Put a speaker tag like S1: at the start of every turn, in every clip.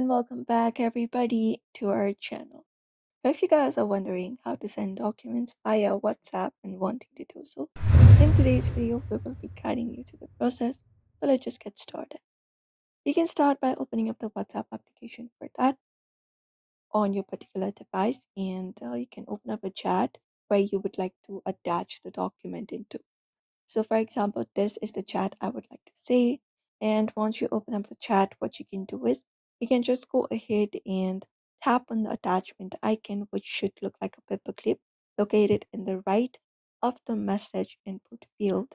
S1: and welcome back everybody to our channel. So if you guys are wondering how to send documents via WhatsApp and wanting to do so, in today's video we will be guiding you through the process. So let's just get started. You can start by opening up the WhatsApp application for that on your particular device, and you can open up a chat where you would like to attach the document into. So for example, this is the chat I would like to say. And once you open up the chat, what you can do is you can just go ahead and tap on the attachment icon, which should look like a paperclip located in the right of the message input field.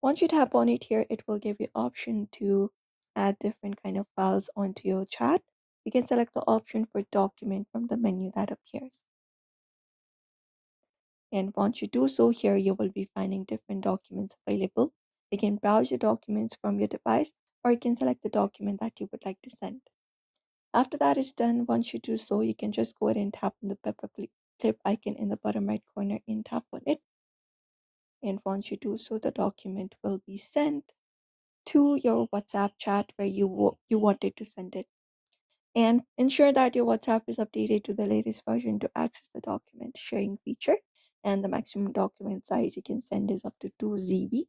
S1: Once you tap on it here, it will give you option to add different kind of files onto your chat. You can select the option for document from the menu that appears. And once you do so, here you will be finding different documents available. You can browse your documents from your device, or you can select the document that you would like to send. After that is done, once you do so, you can just go ahead and tap on the paperclip icon in the bottom right corner and tap on it. And once you do so, the document will be sent to your WhatsApp chat where you wanted to send it. And ensure that your WhatsApp is updated to the latest version to access the document sharing feature. And the maximum document size you can send is up to 2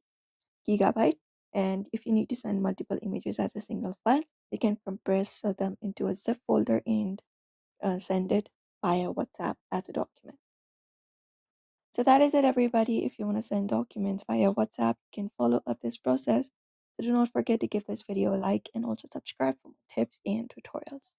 S1: gigabyte. And if you need to send multiple images as a single file, you can compress them into a zip folder and send it via WhatsApp as a document. So that is it, everybody. If you want to send documents via WhatsApp, you can follow up this process. So do not forget to give this video a like and also subscribe for more tips and tutorials.